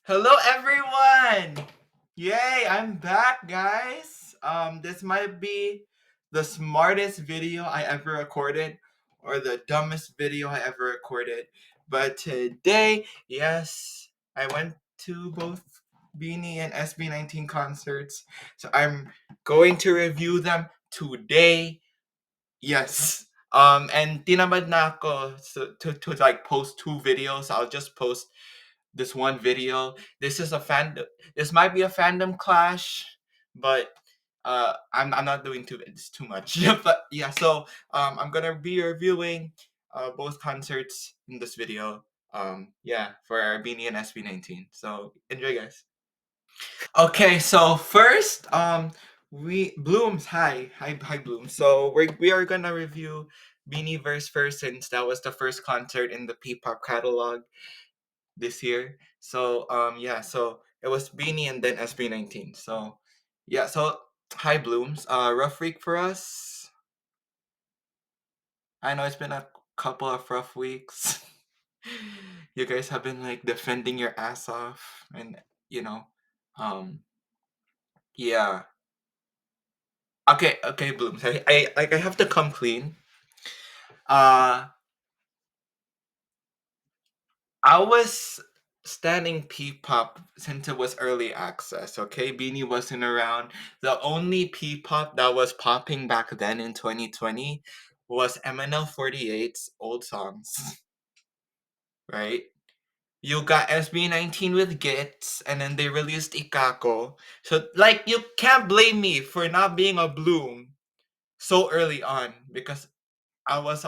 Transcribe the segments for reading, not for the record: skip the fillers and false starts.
Hello everyone! Yay, I'm back, guys. This might be the smartest video I ever recorded or the dumbest video I ever recorded. But today, yes, I went to both BINI and SB19 concerts. So I'm going to review them today. Yes. And tinamad na ako to like post two videos. I'll just post this one video. This might be a fandom clash, but I'm not doing too much. But yeah, so I'm gonna be reviewing both concerts in this video. Yeah, for our Beanie and SB19. So enjoy, guys. Okay, so first, we Blooms. Hi, Blooms. So we are gonna review Beanieverse first, since that was the first concert in the P-pop catalog this year. So yeah, so it was Beanie and then SB19. So yeah, so hi, Blooms. Rough week for us. I know it's been a couple of rough weeks. You guys have been like defending your ass off, and you know, um, yeah. Okay, Blooms. I have to come clean. Uh, I was standing P-pop since it was early access. Okay, Beanie wasn't around. The only P-pop that was popping back then in 2020 was MNL48's old songs, right? You got SB19 with Gits, and then they released Ikako. So like, you can't blame me for not being a Bloom so early on, because I was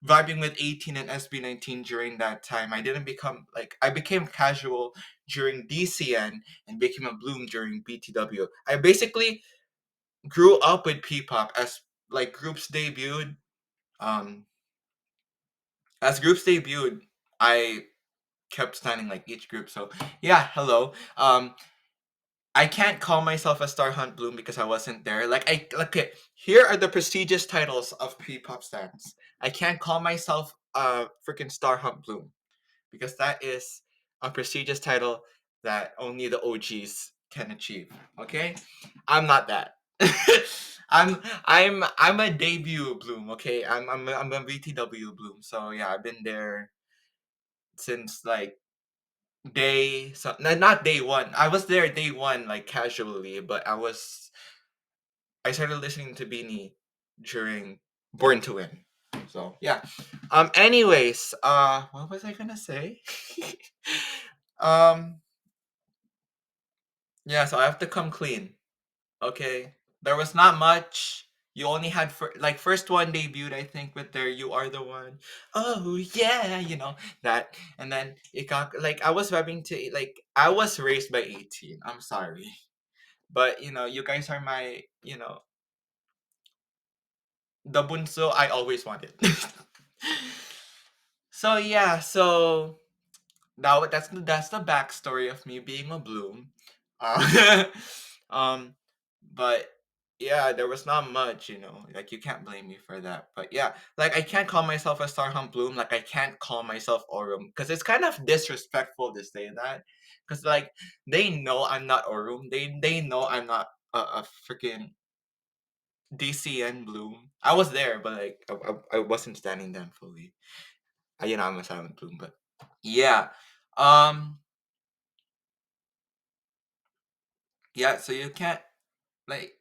vibing with 18 and SB19 during that time. I became casual during DCN and became a Bloom during BTW. I basically grew up with P-pop as like groups debuted. Um, as groups debuted, I kept standing like each group. So yeah, hello. I can't call myself a Star Hunt Bloom because I wasn't there. Okay, here are the prestigious titles of P-pop stands. I can't call myself a freaking Star Hunt Bloom because that is a prestigious title that only the OGs can achieve. Okay, I'm not that. I'm a debut Bloom. Okay, I'm a VTW Bloom. So yeah, I've been there since like not day one. I was there day one, like casually, but I started listening to Beanie during Born to Win. So yeah. Anyways, what was I gonna say? um. Yeah. So I have to come clean. Okay. There was not much. You only had like first one debuted, I think, with their "You Are the One." Oh yeah, that, and then it got like I was vibing to like I was raised by 18. I'm sorry, but you guys are my the bunso I always wanted. So yeah, so now that's the backstory of me being a Bloom. Uh, um, but yeah, there was not much, like you can't blame me for that. But yeah, like I can't call myself a Star Hunt Bloom, like I can't call myself Orum because it's kind of disrespectful to say that, because like they know I'm not Orum, they know I'm not a freaking DCN Bloom. I was there, but like I wasn't standing them fully. I'm a silent Bloom, but yeah, um, yeah. So you can't like.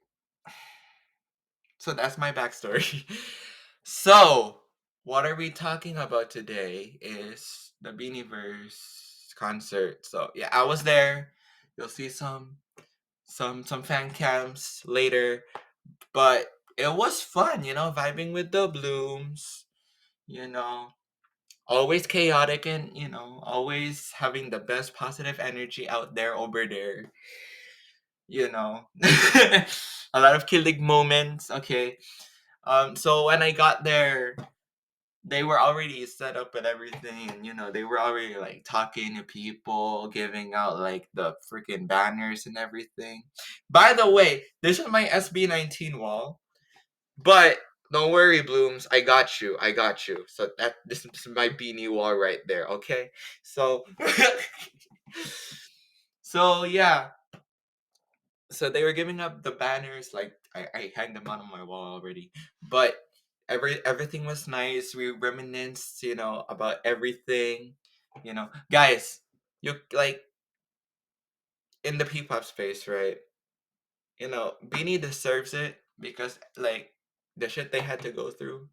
So that's my backstory. So what are we talking about today? Is the Biniverse concert. So yeah, I was there. You'll see some fan cams later, but it was fun. Vibing with the Blooms. You know, always chaotic, and always having the best positive energy out there over there. you know a lot of killing moments. Okay, so when I got there, they were already set up and everything, and they were already like talking to people, giving out like the freaking banners and everything. By the way, this is my SB19 wall, but Don't worry, Blooms. I got you. I got you. So this is my beanie wall right there. Okay. So so yeah. So they were giving up the banners. Like I hang them on my wall already. But everything was nice. We reminisced, about everything. Guys, you like in the P-pop space, right? Beanie deserves it because like the shit they had to go through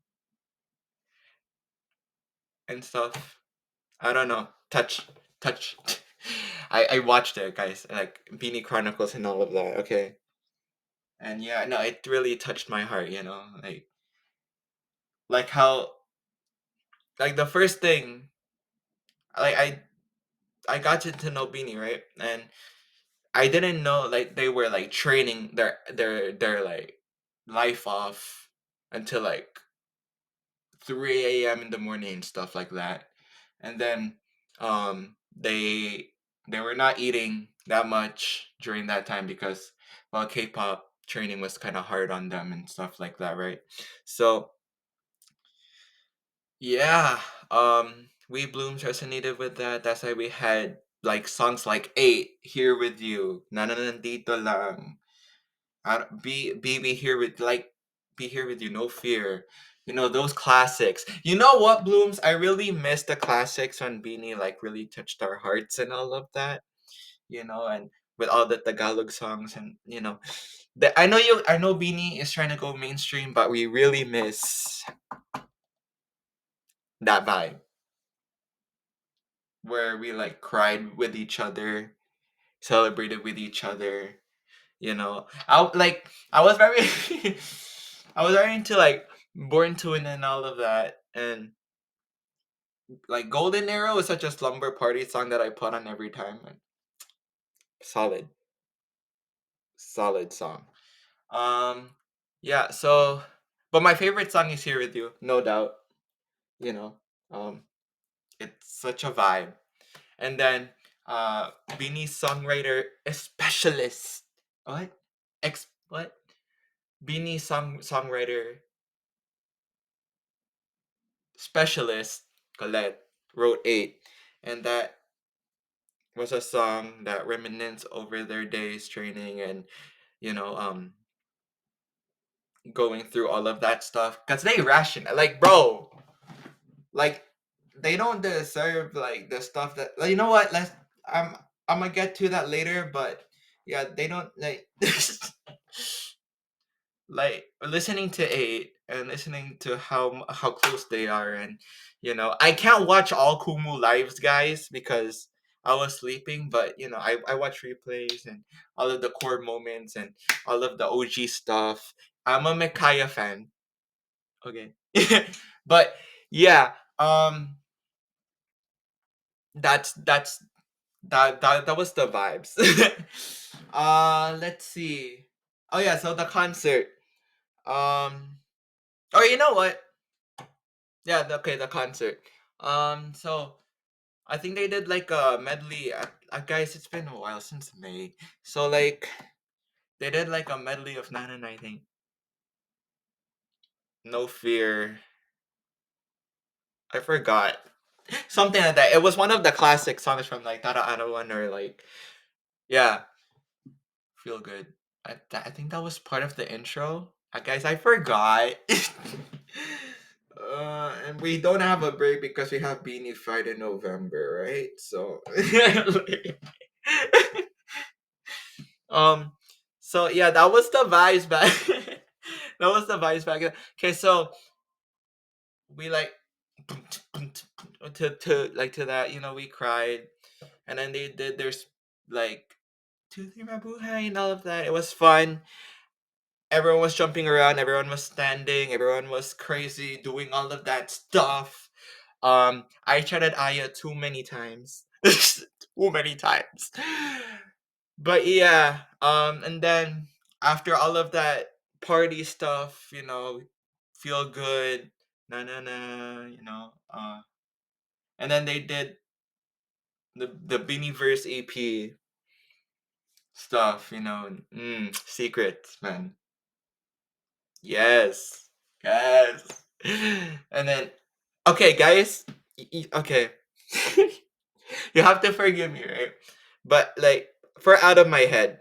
and stuff. I don't know. Touch. I watched it, guys. Like Beanie Chronicles and all of that. Okay, and yeah, no, it really touched my heart. Like how like the first thing, like I got to know Beanie, right, and I didn't know like they were like training their like life off until like 3 a.m. in the morning and stuff like that. And then they were not eating that much during that time because well K-pop training was kind of hard on them and stuff like that, right? So yeah, we Blooms resonated with that. That's why we had like songs like Eight, Here With You, Nananandito Lang, be here with like be here with you, no fear. Those classics. You know what, Blooms? I really miss the classics when Beanie like really touched our hearts and all of that. And with all the Tagalog songs and I know Beanie is trying to go mainstream, but we really miss that vibe where we like cried with each other, celebrated with each other. I was very I was very into like Born to Win and all of that, and like Golden Arrow is such a slumber party song that I put on every time. And solid, solid song. Um, yeah. So, but my favorite song is Here With You, no doubt. You know, um, it's such a vibe. And then, Beanie's songwriter specialist. What? What? Beanie songwriter specialist Colette wrote Eight, and that was a song that reminisced over their days training and you know um going through all of that stuff because they ration like bro, like they don't deserve like the stuff that like, you know what, I'm gonna get to that later, but yeah, they don't like like listening to Eight and listening to how close they are, and I can't watch all Kumu lives, guys, because I was sleeping, but I watch replays and all of the core moments and all of the OG stuff. I'm a Micaiah fan. Okay. But yeah, that's that was the vibes. Let's see. Oh yeah, so the concert. Um or you know what? Yeah, okay, the concert. So I think they did like a medley. Guys, it's been a while since May. So like they did like a medley of Nana, I think. No Fear. I forgot. Something like that. It was one of the classic songs from like Tara Arawan or like yeah, Feel Good. I think that was part of the intro. Guys, I forgot. And we don't have a break because we have Beanie Friday November, right? So, um, so yeah, that was the vibes back. That was the vibes back then. Okay, so we like to that, we cried, and then they did their like 2 3 Mabuhay and all of that. It was fun. Everyone was jumping around, everyone was standing, everyone was crazy doing all of that stuff. I chatted Aya too many times. Too many times. But yeah, and then after all of that party stuff, feel good, na na na, and then they did the Biniverse EP stuff, secrets, man. Yes. Yes. And then, okay, guys. Okay. You have to forgive me, right? But like, for out of my head,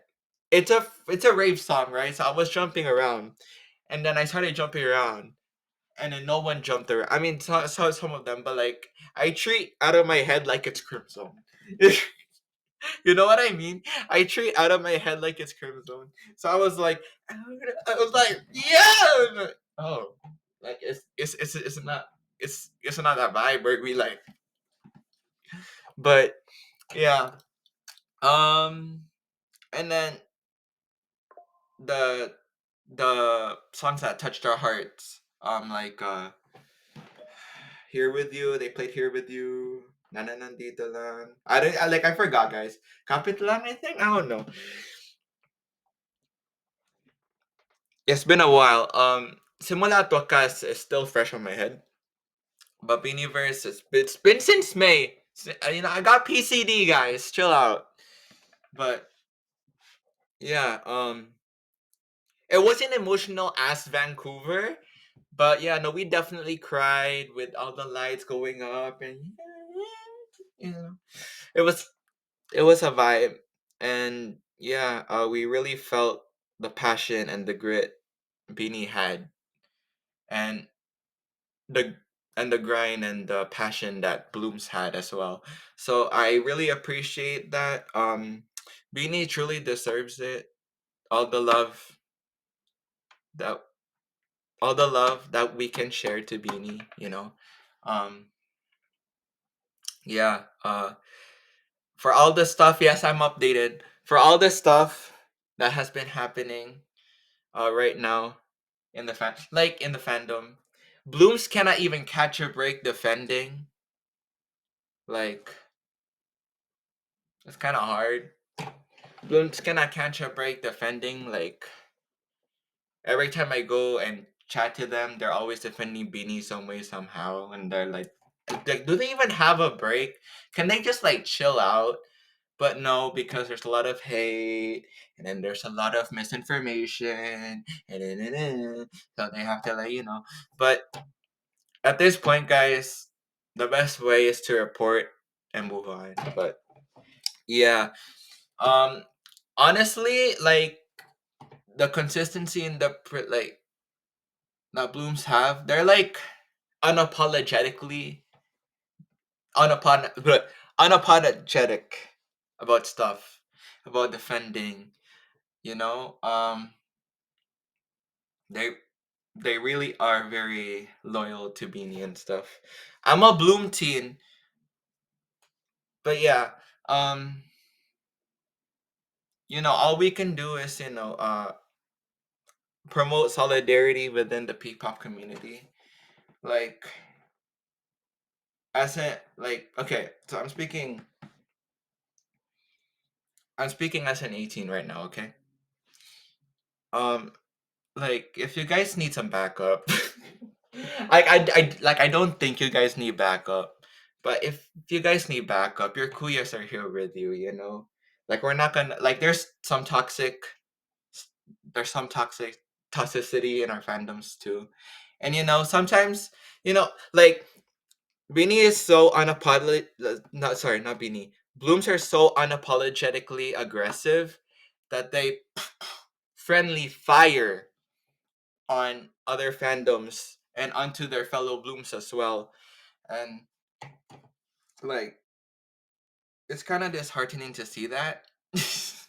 it's a rave song, right? So I was jumping around, and then I started jumping around, and then no one jumped around. I mean, some of them, but like, I treat out of my head like it's Crimson. You know what I mean? I treat out of my head like it's Crimson. So I was like, yeah. Oh, like it's not it's not that vibe where we like, but yeah. Um, and then the songs that touched our hearts. Like Here With You. They played Here With You. Na na nandito lang. I forgot, guys. Kapit lang, I think. I don't know. It's been a while. Simula at Wakas is still fresh on my head. But Biniverse, it's been since May. I got PCD, guys. Chill out. But yeah, it wasn't emotional as Vancouver, but yeah, no, we definitely cried with all the lights going up, and you know, it was it was a vibe, and yeah, we really felt the passion and the grit Beanie had, and the the grind and the passion that Blooms had as well. So I really appreciate that. Beanie truly deserves it. All the love that all the love that we can share to Beanie. Um yeah, for all the stuff, yes, I'm updated. For all the stuff that has been happening right now in the in the fandom. Blooms cannot even catch a break defending. Like, it's kind of hard. Blooms cannot catch a break defending. Like, every time I go and chat to them, they're always defending Beanie some way somehow, and they're like, do they even have a break? Can they just like chill out? But no, because there's a lot of hate, and then there's a lot of misinformation, so they have to But at this point, guys, the best way is to report and move on. But yeah, um, honestly, like the consistency in that Blooms have, they're like unapologetically unapologetic about stuff, about defending. You know, they they really are very loyal to Beanie and stuff. I'm a Bloom teen, but yeah, um, all we can do is promote solidarity within the P-pop community. Like, as a like, okay, so I'm speaking as an 18 right now. Okay, um, like, if you guys need some backup, I don't think you guys need backup, but if you guys need backup, your kuyas are here with you. Like, we're not gonna like. There's some toxicity in our fandoms too, and sometimes like, Beanie is so not sorry, not Beanie. Blooms are so unapologetically aggressive that they friendly fire on other fandoms and onto their fellow Blooms as well. And like, it's kind of disheartening to see that. It's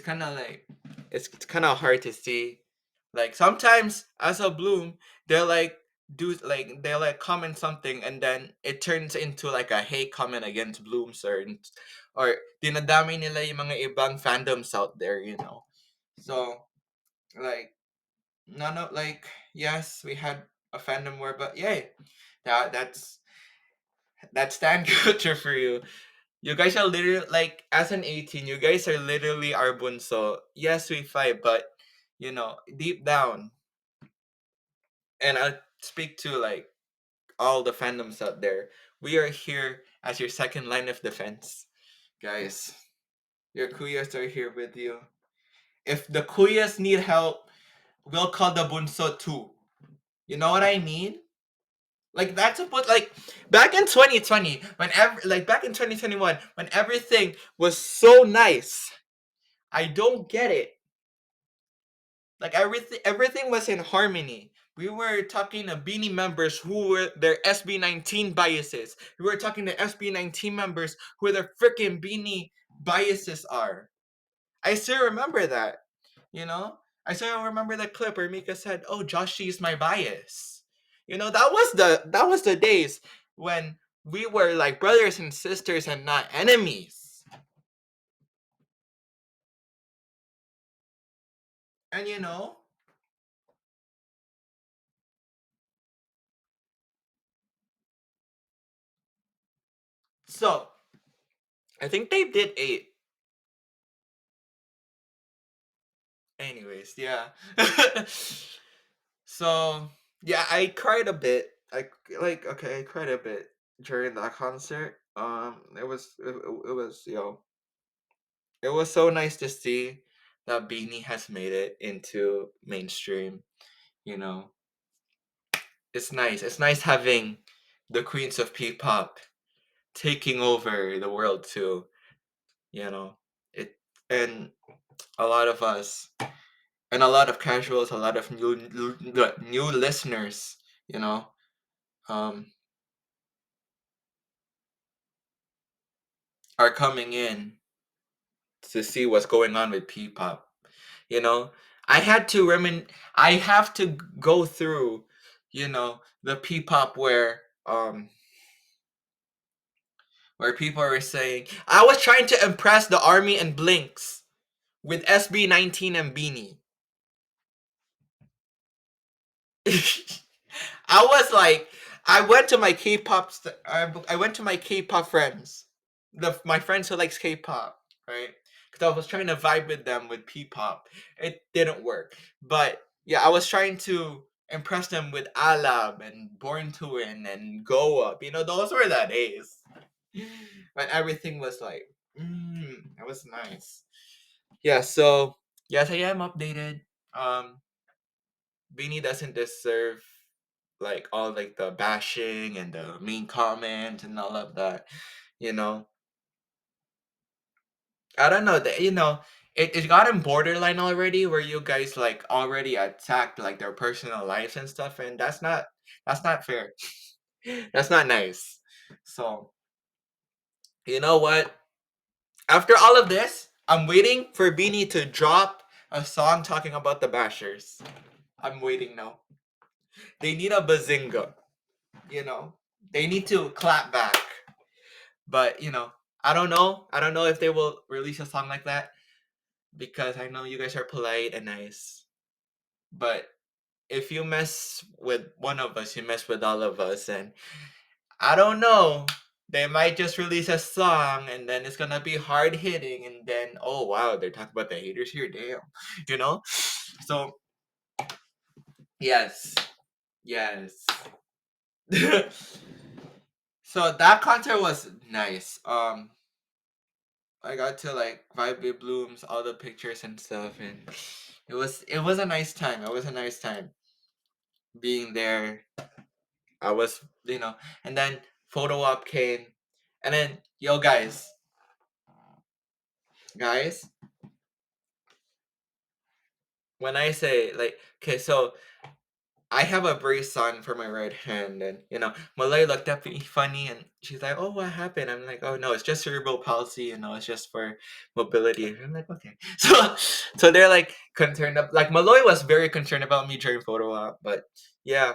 kind of like it's kind of hard to see. Like, sometimes as a Bloom, they'll like they'll like comment something, and then it turns into like a hate comment against Blooms, or dinadami nila yung mga ibang fandoms out there. So, like, none of like, yes, we had a fandom war, but yay, that's stand culture for you. You guys are literally like, as an 18, you guys are literally our bunso. Yes, we fight, but deep down, and I speak to like all the fandoms out there. We are here as your second line of defense, guys. Your kuyas are here with you. If the kuyas need help, we'll call the bunso too. You know what I mean? Like that's a put like back in 2020, back in 2021, when everything was so nice. I don't get it. Like everything was in harmony. We were talking to BINI members who were their SB19 biases. We were talking to SB19 members who their freaking BINI biases are. I still remember that. You know? I still remember the clip where Mika said, "Oh, Joshi is my bias." You know, that was the days when we were like brothers and sisters and not enemies. And so I think they did 8. Anyways, yeah. So yeah, I cried a bit. I cried a bit during that concert. It was so nice to see that Beanie has made it into mainstream. You know, it's nice. It's nice having the queens of P-pop taking over the world too. You know, it and a lot of us and a lot of casuals, a lot of new listeners. You know, um, are coming in to see what's going on with P-pop. You know, I had to I have to go through, the P-pop where people are saying I was trying to impress the army and Blinks with SB19 and BINI. I was like, I went to my I went to my K-pop friends, my friends who likes K-pop, right? Because I was trying to vibe with them with P-pop. It didn't work, but yeah, I was trying to impress them with Alab and Born to Win and Go Up. Those were the days when everything was like, it was nice. Yeah, so yes, I am updated. Um, Beanie doesn't deserve like all like the bashing and the mean comment and all of that. You know, I don't know that it got in borderline already where you guys like already attacked like their personal lives and stuff, and that's not fair. That's not nice. So you know what? After all of this, I'm waiting for Beanie to drop a song talking about the bashers. I'm waiting now. They need a bazinga. You know, they need to clap back. But I don't know. I don't know if they will release a song like that because I know you guys are polite and nice. But if you mess with one of us, you mess with all of us, and I don't know. They might just release a song and then it's gonna be hard hitting, and then oh wow, they're talking about the haters here. Damn, you know. So yes, yes. So that concert was nice. I got to like vibe with Blooms, all the pictures and stuff, and it was a nice time. It was a nice time being there. I was, and then photo op came, and then yo guys, when I say like, okay, so I have a brace on for my right hand, and Malay looked at me funny, and she's like, "Oh, what happened?" I'm like, "Oh no, it's just cerebral palsy. It's just for mobility." And I'm like, "Okay." So they're like concerned. Like Malloy was very concerned about me during photo op, but yeah,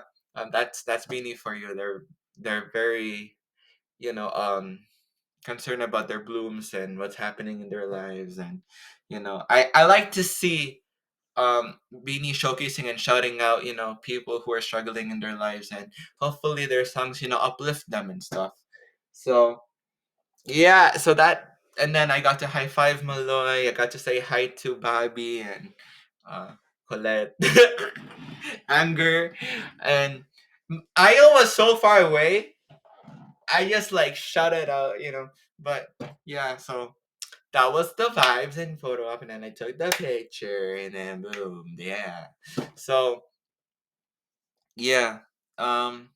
that's Beanie for you. They're very concerned about their blooms and what's happening in their lives, and I like to see Beanie showcasing and shouting out, people who are struggling in their lives, and hopefully their songs, uplift them and stuff. So yeah, so that, and then I got to high five Malloy. I got to say hi to Bobby and uh, Colette, Anger, and Io was so far away. I just like shouted out, But yeah, so that was the vibes and photo op, and then I took the picture, and then boom, yeah. So Yeah. Um,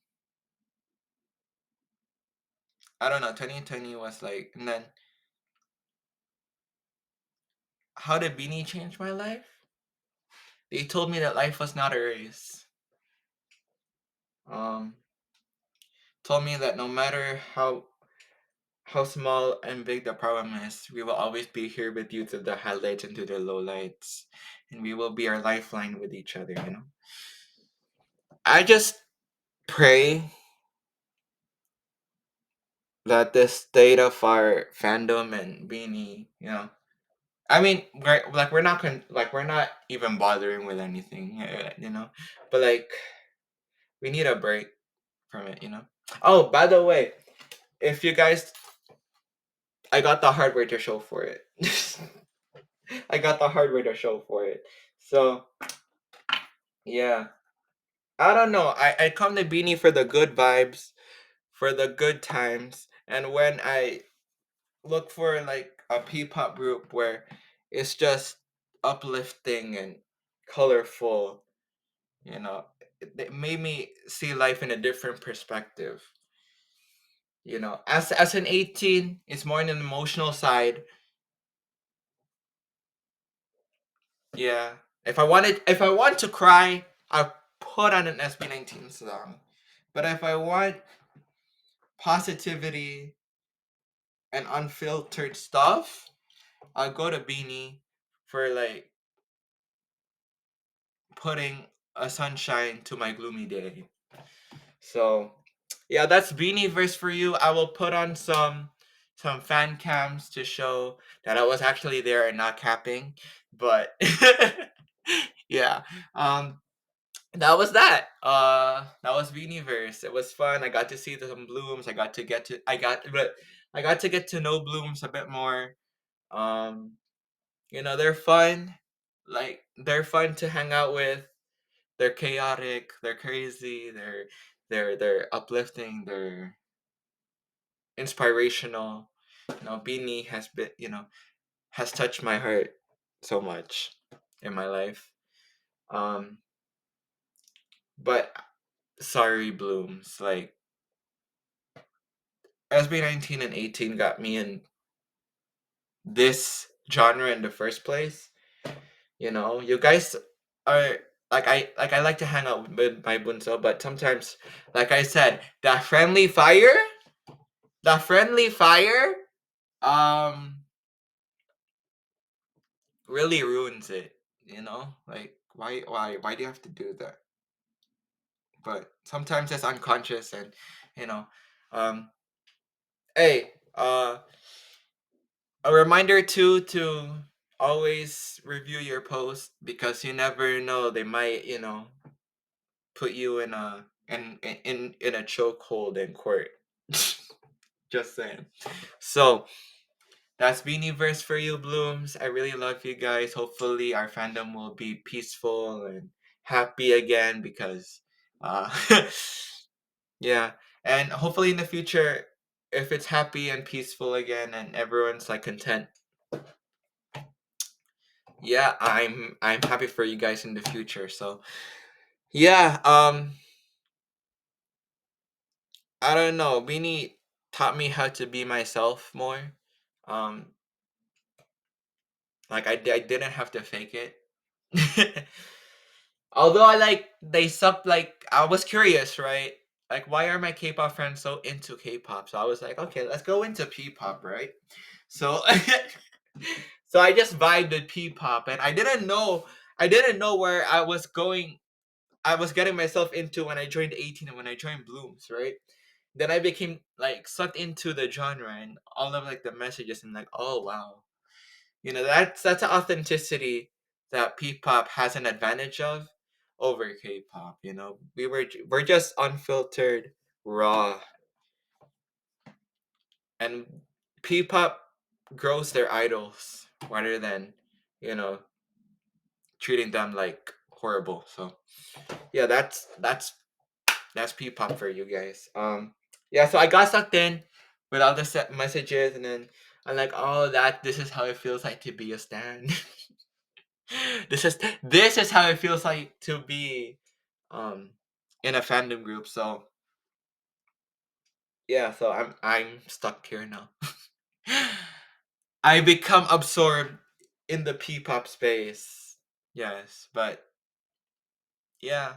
I don't know. 2020 was like, and then how did Beanie change my life? They told me that life was not a race. Um, told me that no matter how small and big the problem is, we will always be here with you through the highlights and through the lowlights, and we will be our lifeline with each other. You know, I just pray that the state of our fandom and Beanie, you know, I mean, we're not even bothering with anything, you know, but like we need a break from it, you know. Oh, by the way, if you guys, I got the hardware to show for it. I got the hardware to show for it. So yeah, I don't know. I come to Beanie for the good vibes, for the good times, and when I look for like a P-pop group where it's just uplifting and colorful, you know, it made me see life in a different perspective. You know, as an 18, it's more in an emotional side. Yeah. If I want to cry, I put on an SB19 song. But if I want positivity and unfiltered stuff, I'll go to Beanie for like putting a sunshine to my gloomy day. So yeah, that's Beanieverse for you. I will put on some fan cams to show that I was actually there and not capping. But yeah. That was that. That was Beanieverse. It was fun. I got to see some blooms. I got to get to know blooms a bit more. Um, you know, they're fun. Like they're fun to hang out with. They're chaotic, they're crazy, they're uplifting, they're inspirational. You know, Beanie has been, you know, has touched my heart so much in my life. Um, but sorry, Blooms. Like SB19 and 18 got me in this genre in the first place. You know, you guys are I like to hang out with my bunso, but sometimes, like I said, that friendly fire, um, really ruins it. You know, like why do you have to do that? But sometimes it's unconscious, and you know, um, hey, a reminder too to always review your post because you never know, they might, you know, put you in a chokehold in court. Just saying. So that's Beanieverse for you, Blooms. I really love you guys. Hopefully, our fandom will be peaceful and happy again because, uh, yeah. And hopefully, in the future, if it's happy and peaceful again and everyone's like content, yeah, I'm happy for you guys in the future. So, yeah, I don't know. Beanie taught me how to be myself more. Um, like I didn't have to fake it. Although they sucked. Like I was curious, right? Like why are my K-pop friends so into K-pop? So I was like, okay, let's go into P-pop, right? So so I just vibed with P-pop, and I didn't know where I was going. I was getting myself into when I joined 18 and when I joined Blooms, right? Then I became like sucked into the genre and all of like the messages and like, oh wow, you know, that's an authenticity that P-pop has an advantage of over K-pop. You know, we're just unfiltered, raw, and P-pop grows their idols rather than, you know, treating them like horrible. So yeah, that's P-pop for you guys. Yeah, so I got sucked in with all the messages, and then I'm like, oh, this is how it feels like to be a stan. this is how it feels like to be um in a fandom group. So yeah, so I'm stuck here now. I become absorbed in the P-pop space. Yes, but yeah.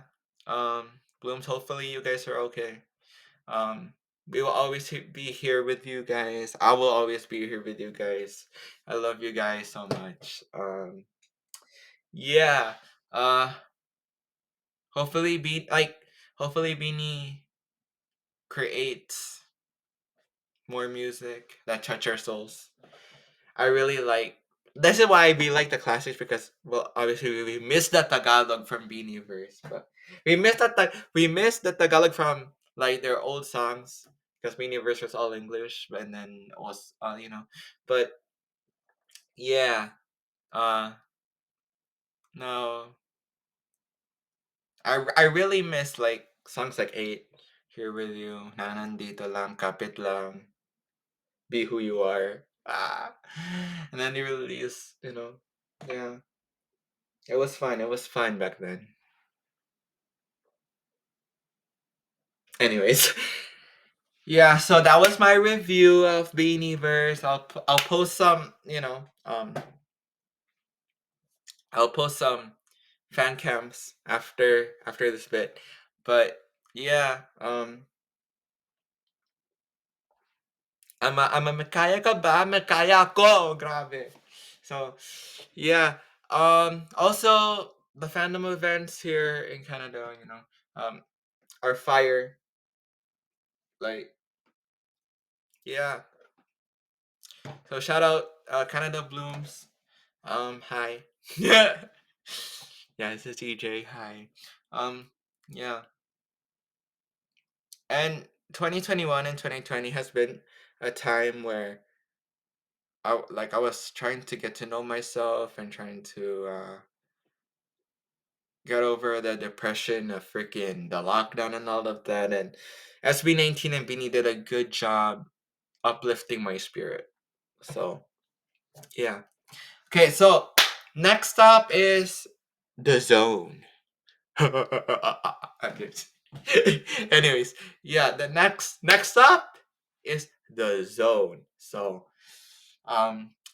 Blooms, hopefully you guys are okay. Um, we will always be here with you guys. I will always be here with you guys. I love you guys so much. Yeah. Uh, hopefully Beanie creates more music that touch our souls. I really like. This is why we like the classics because, well, obviously we miss the Tagalog from Biniverse, but we missed the Tagalog from like their old songs because Biniverse was all English, and then was but yeah, uh, no, I really miss like songs like Eight, Here with You, Na Nandito Lang, Kapit Lang, Be Who You Are, and then they released, yeah. It was fun. It was fun back then. Anyways, yeah. So that was my review of Beanieverse. I'll post some. I'll post some fan cams after this bit. But yeah. I'm a Makaya ka ba? Makaya ko. Grabe. So yeah. Also the fandom events here in Canada, are fire. Like, yeah. So shout out Canada Blooms. Hi. Yeah. Yeah, this is EJ. Hi. Um, yeah. And 2021 and 2020 has been a time where I was trying to get to know myself and trying to get over the depression of freaking the lockdown and all of that. And SB19 and Beanie did a good job uplifting my spirit. So yeah. Okay, so next up is the zone. Anyways, yeah, the next up is the zone. So,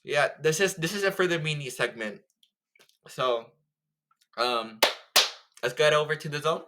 yeah, this is a further mini segment. So, um, let's get over to the zone.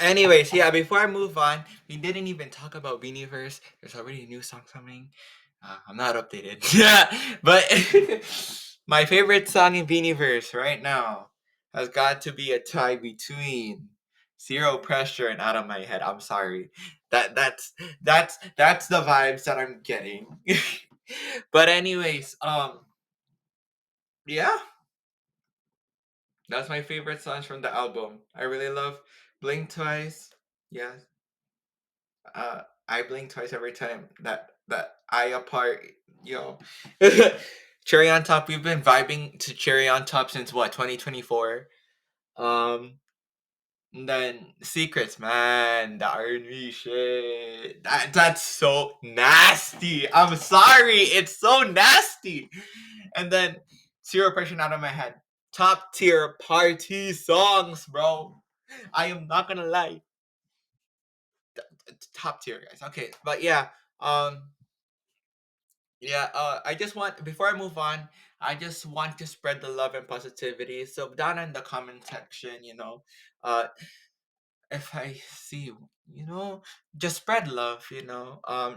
Anyways, yeah, before I move on, we didn't even talk about Biniverse. There's already a new song coming. I'm not updated. Yeah, but my favorite song in Beanieverse right now has got to be a tie between Zero Pressure and Out of My Head. I'm sorry. That's the vibes that I'm getting. But anyways, yeah, that's my favorite songs from the album. I really love Blink Twice. Yeah. I blink twice every time that I apart, yo. Cherry on Top, we've been vibing to Cherry on Top since what, 2024? Um and then Secrets, man, the R&B shit. That's so nasty. I'm sorry, it's so nasty. And then Zero Pressure Out of My Head. Top tier party songs, bro. I am not gonna lie. Top tier, guys. Okay, but yeah, um yeah, I just want, before I move on, I just want to spread the love and positivity. So down in the comment section, uh, if I see you, just spread love.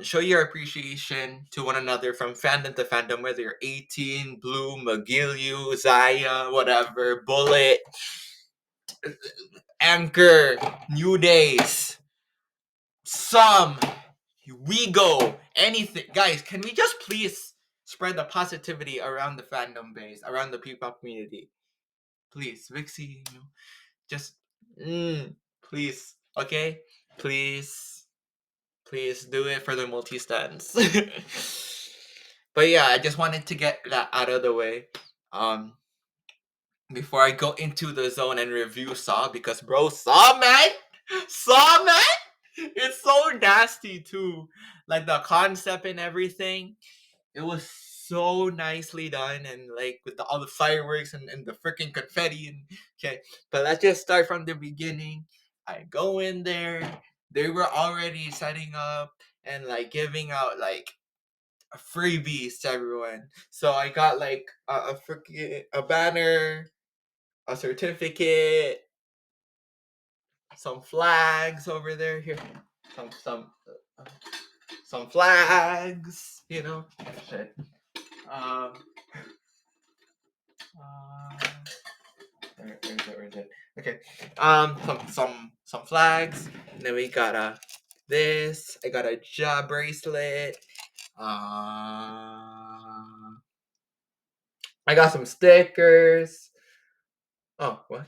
Show your appreciation to one another from fandom to fandom, whether you're 18, Blue, Magiliws, Zaya, whatever, Bullet, Anchor, New Days, some. We go anything, guys. Can we just please spread the positivity around the fandom base, around the P-pop community, please, Vixie? Just please, okay, please, please do it for the multi stands. But yeah, I just wanted to get that out of the way. Um, Before I go into the zone and review Saw, because bro, Saw man, Saw man. It's so nasty too. Like the concept and everything. It was so nicely done, and like with all the fireworks and the freaking confetti. And okay, but let's just start from the beginning. I go in there. They were already setting up and like giving out like freebies to everyone. So I got like a freaking a banner, a certificate, some flags over there. Here, uh, some flags. Shit. Um. Where is it? Okay. Some flags. And then we got this. I got a jaw bracelet. I got some stickers. Oh, what?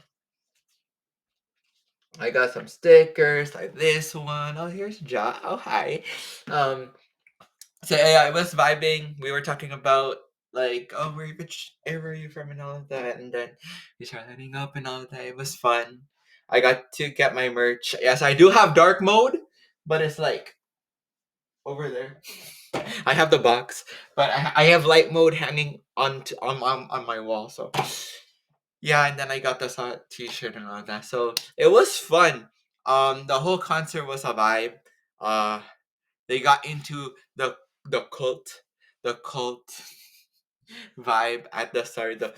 I got some stickers like this one. Oh, here's Ja. Oh, hi. So yeah, I was vibing. We were talking about like, oh, which area are you from and all of that, and then we started lighting up and all of that. It was fun. I got to get my merch. Yes, I do have dark mode, but it's like over there. I have the box, but I have light mode hanging on my wall. So yeah, and then I got this t-shirt and all of that. So it was fun. The whole concert was a vibe. Uh, they got into the cult, the cult vibe at the start. The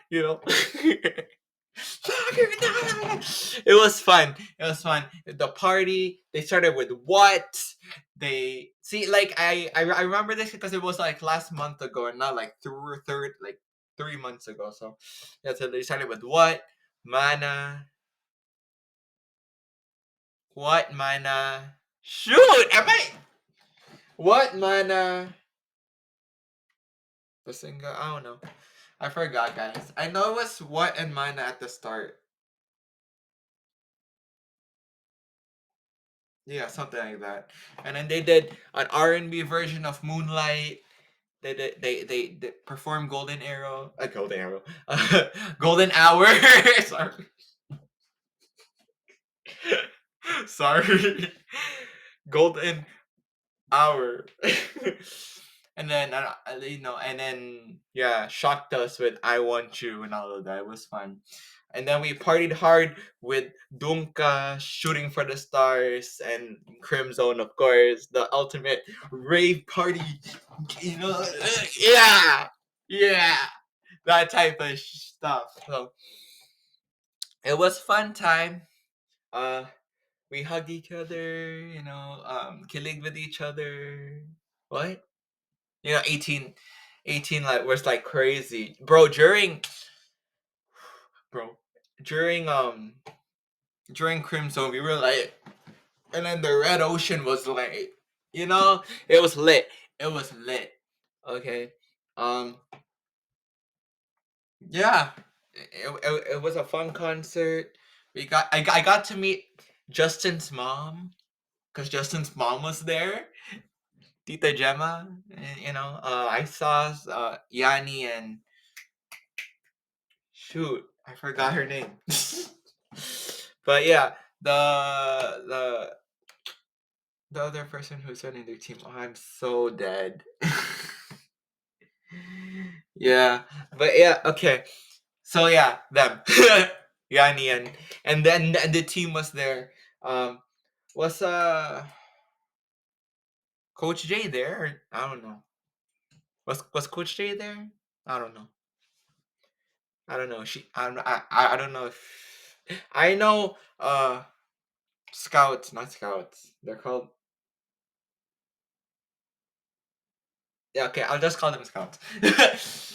you know. It was fun. It was fun. The party. They started with what? They see, like I remember this because it was like last month ago and not like third like 3 months ago. So yeah, so they started with what? Mana. What mana? Shoot! Am I? What mana? Basinga? I don't know. I forgot, guys. I know it was what and mana at the start. Yeah, something like that. And then they did an R&B version of Moonlight. They performed Golden Arrow. Golden Arrow. Golden Hour. Sorry. Sorry. Golden Hour. And then and then yeah, shocked us with I Want You and all of that. It was fun. And then we partied hard with Dunka, Shooting for the Stars, and Crimzone, of course, the ultimate rave party. Yeah, yeah, that type of stuff. So it was fun time. Uh, we hugged each other, you know, killing with each other. What? You know, 18 like was like crazy. Bro, during during Crimson we were like, and then the Red Ocean was like, you know, it was lit. It was lit. Okay. Um yeah. It was a fun concert. I got to meet Justin's mom because Justin's mom was there. Tita Gemma, you know, I saw Yanni and shoot, I forgot her name. But yeah, the the other person who's running their team. Oh, I'm so dead. Yeah, but yeah, okay. So yeah, them, Yanni and then the team was there. Um, was Coach J there? I don't know. Was Coach J there? I don't know. I don't know. I don't know if I know scouts, not scouts. They're called yeah, okay, I'll just call them scouts.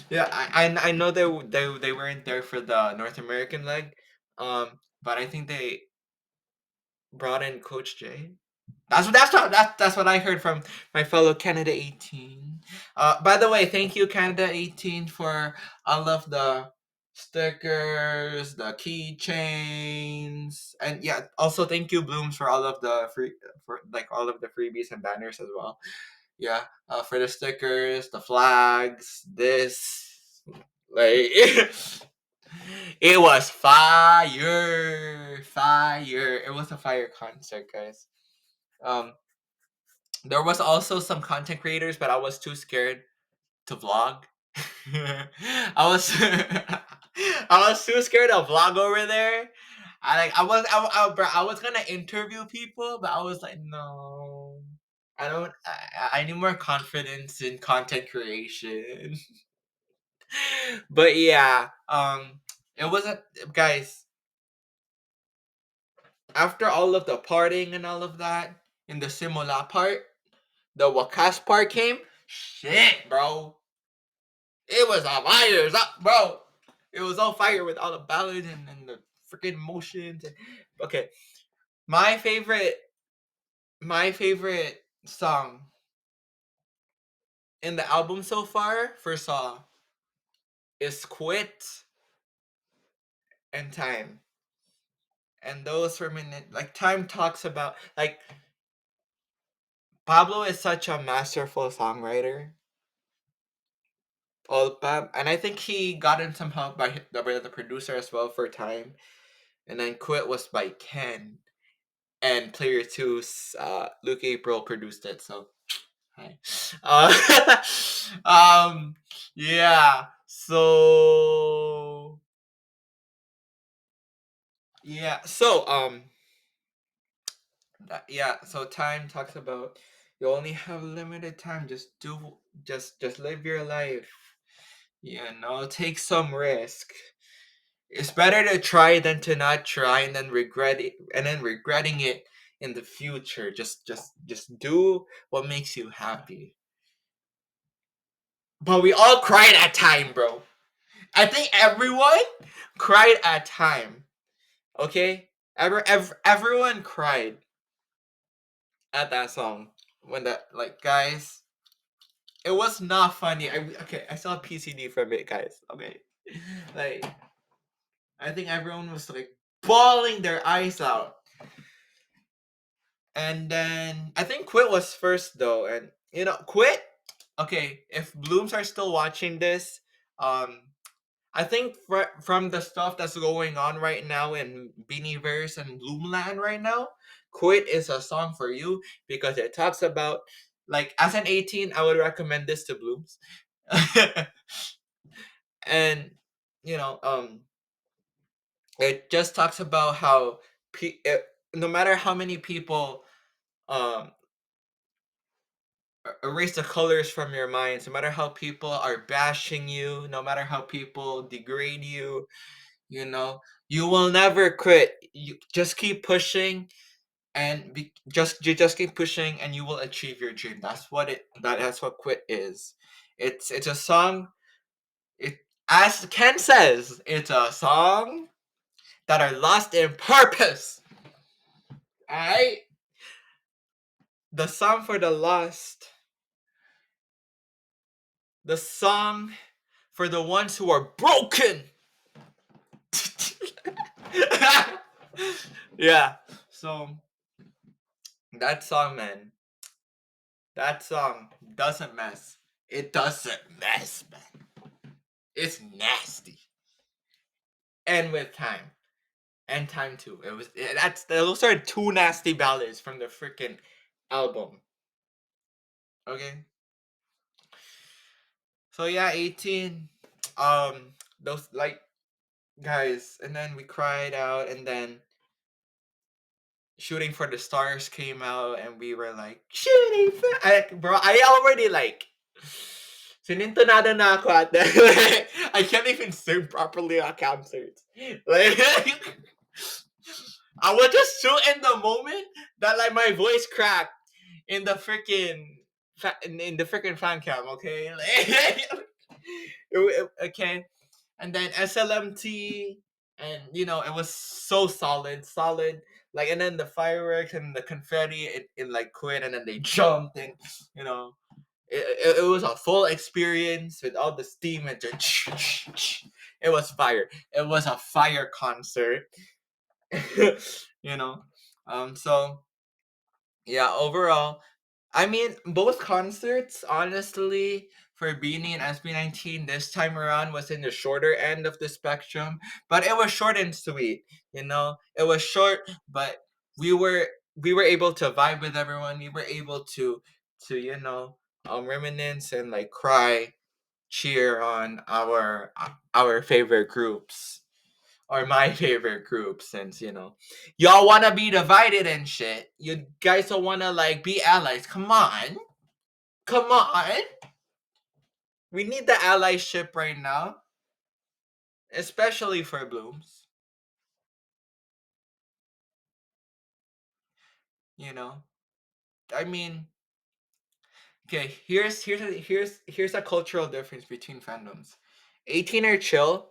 Yeah, I know they weren't there for the North American leg. But I think they brought in Coach J. That's what I heard from my fellow Canada 18. By the way, thank you Canada 18 for all of the stickers, the keychains, and yeah, also thank you Blooms for all of the free for like all of the freebies and banners as well. Yeah, for the stickers, the flags, this like it was fire, fire. It was a fire concert, guys. Um, there was also some content creators, but I was too scared to vlog. I was I was too scared to vlog over there. I was gonna interview people, but I was like, no, I don't. I need more confidence in content creation. But yeah, it wasn't, guys. After all of the partying and all of that, in the Simula part, the Wakas part came. Shit, bro. It was on fire, bro. It was on fire with all the ballads and the freaking emotions. Okay, my favorite, my favorite song in the album so far for Saw is "Quit" and "Time." And those were minute like Time talks about like Pablo is such a masterful songwriter. And I think he got in some help by the producer as well for Time. And then Quit was by Ken. And Player 2's Luke April produced it, so hi. Uh, yeah. So yeah. So yeah. So Time talks about you only have limited time. Just live your life. You know, take some risk. It's better to try than to not try and then regret it and then regretting it in the future. Just do what makes you happy. But we all cried at time, bro. I think everyone cried at time. Okay? Everyone cried at that song. When that like guys, it was not funny. I saw a PCD from it, guys. Okay. Like I think everyone was like bawling their eyes out. And then I think Quit was first though, and you know, Quit. Okay, if Blooms are still watching this, I think from the stuff that's going on right now in Biniverse and Bloomland right now, Quit is a song for you because it talks about like as an 18, I would recommend this to Blooms, and you know, it just talks about how no matter how many people um erase the colors from your minds, no matter how people are bashing you, no matter how people degrade you, you know, You will never quit. You just keep pushing you just keep pushing and you will achieve your dream. That's what quit is. It's a song. It as Ken says, it's a song that are lost in purpose. Alright? The song for the lost. The song for the ones who are broken. Yeah. So that song, man. That song doesn't mess. It doesn't mess, man. It's nasty. And with time. And time too. Those are two nasty ballads from the freaking album. Okay? So yeah, 18. Those like guys, and then we cried out, and then Shooting for the Stars came out, and we were like, shooting for bro, I already like sinintonado na ako at that. I can't even sing properly at concerts. Like I was just so in the moment that like my voice cracked in the freaking in the freaking fan cam, okay? Okay. And then SLMT, and it was so solid. Like, and then the fireworks and the confetti, it like quit, and then they jumped, and you know, it was a full experience with all the steam and it was fire. It was a fire concert, you know. So yeah, overall, I mean, both concerts, honestly, for BINI and SB19 this time around was in the shorter end of the spectrum, but it was short and sweet. It was short, but we were we were able to vibe with everyone. We were able to reminisce and like cry, cheer on our favorite groups, or my favorite group, since y'all want to be divided and shit. You guys don't want to like be allies. Come on, we need the allyship right now, especially for Blooms. you know I mean, okay, here's a cultural difference between fandoms. 18 are chill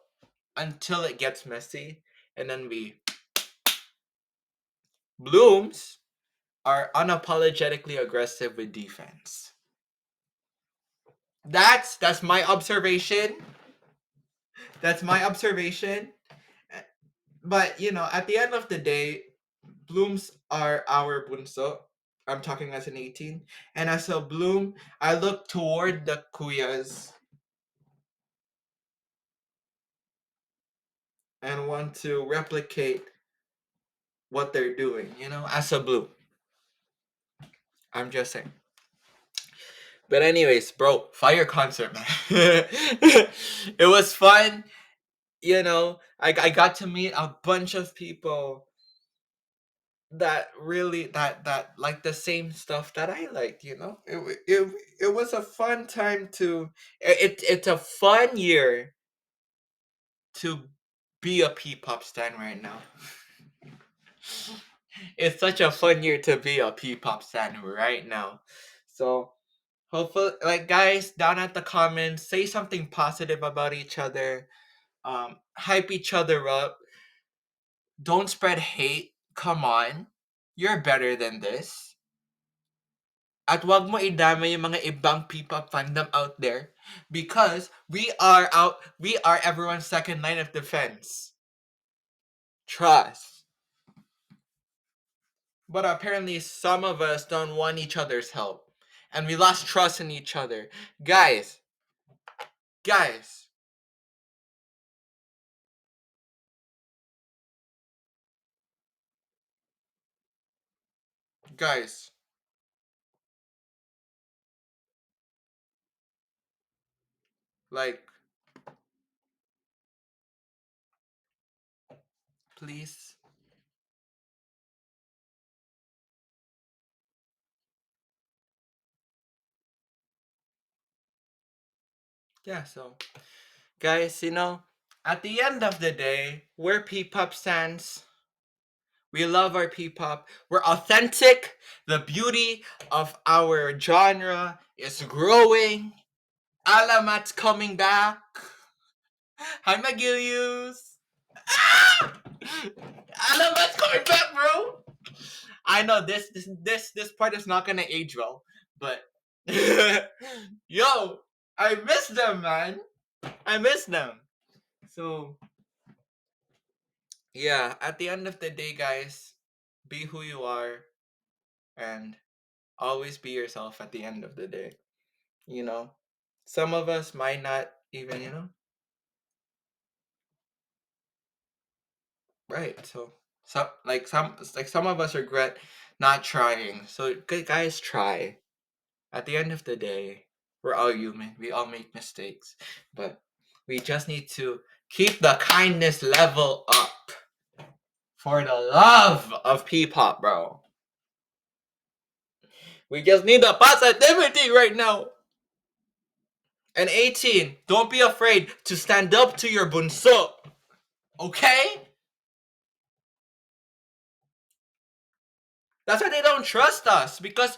until it gets messy, and then we Blooms are unapologetically aggressive with defense. That's my observation. That's my observation. But at the end of the day, blooms are our bunso. I'm talking as an 18. And as a bloom, I look toward the kuyas and want to replicate what they're doing, as a bloom. I'm just saying. But anyways, bro, fire concert, man. It was fun. I got to meet a bunch of people that really that like the same stuff that I liked. It was a fun time to it's a fun year to be a P-pop stan right now. It's such a fun year to be a P-pop stan right now. So hopefully, like, guys, down at the comments, say something positive about each other. Hype each other up. Don't spread hate. Come on. You're better than this. At wag mo idamay yung mga ibang P-pop fandom out there, because we are everyone's second line of defense. Trust. But apparently some of us don't want each other's help, and we lost trust in each other. Guys, guys, guys, like, please. Yeah, so guys, At the end of the day, we're P-pop stands. We love our P-pop. We're authentic. The beauty of our genre is growing. Salamat's coming back. Hi, Magiliws. Ah! Salamat's coming back, bro. I know this part is not gonna age well, but yo, I miss them, man. I miss them. So yeah, at the end of the day, guys, be who you are and always be yourself at the end of the day. You know, some of us might not even, right. So some of us regret not trying. So guys, try. At the end of the day, we're all human. We all make mistakes, but we just need to keep the kindness level up for the love of P-pop, bro. We just need the positivity right now. And 18, don't be afraid to stand up to your bunso. Okay? That's why they don't trust us. Because,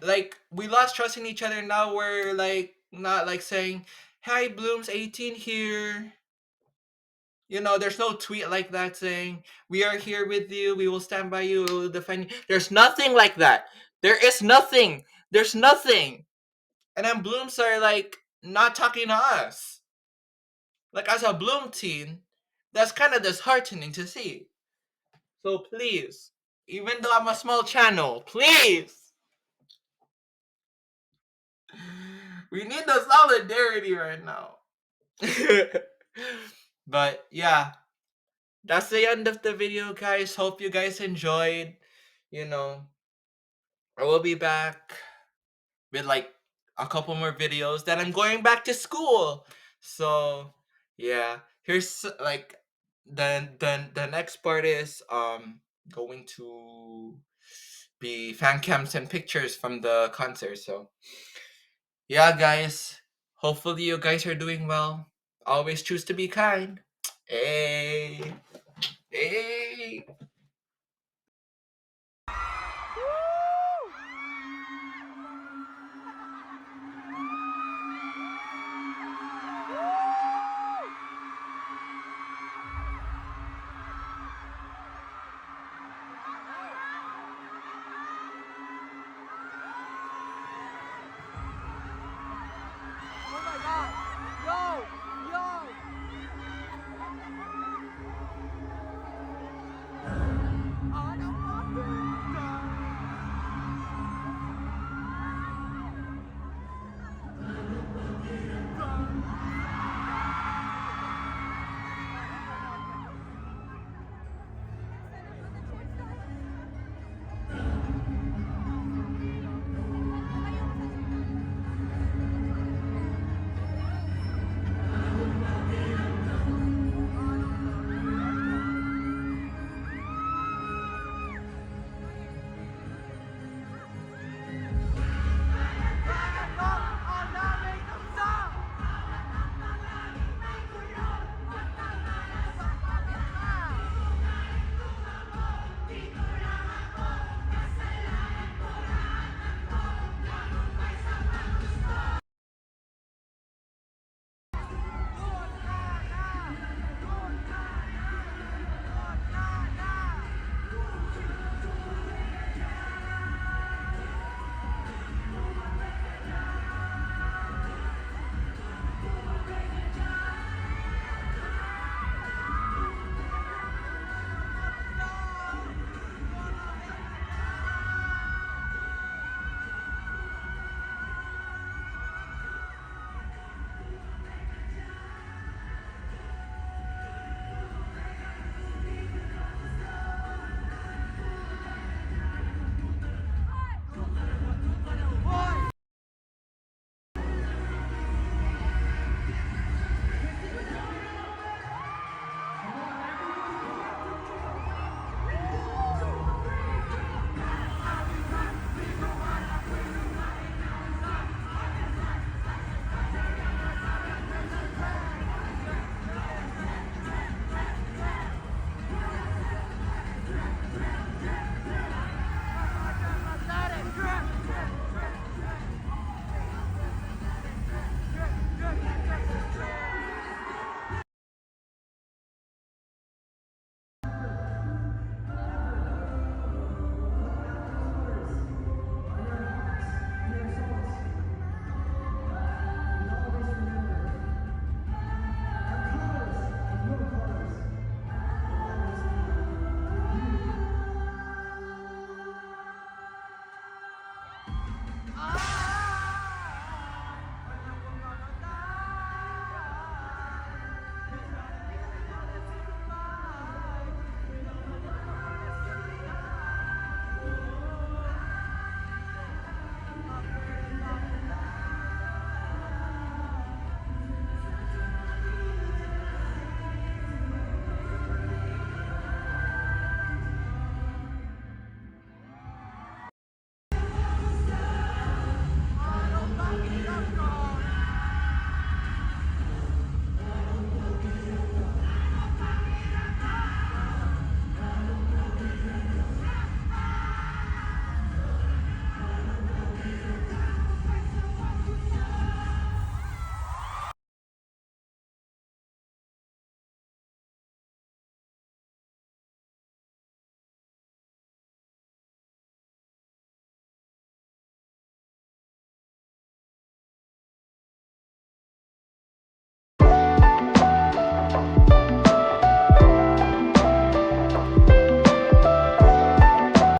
like, we lost trust in each other. Now we're, like, not, like, saying, "Hi, Blooms 18 here." There's no tweet like that saying, "We are here with you. We will stand by you. We will defend you." There's nothing like that. There is nothing. There's nothing. And then Blooms are, like, not talking to us. Like, as a Bloom teen, that's kind of disheartening to see. So please, even though I'm a small channel, please, we need the solidarity right now. But yeah, that's the end of the video, guys. Hope you guys enjoyed. You know, I will be back with like a couple more videos. Then I'm going back to school. So yeah, here's like the next part is going to be fan cams and pictures from the concert. So yeah, guys. Hopefully you guys are doing well. Always choose to be kind. Hey. Hey.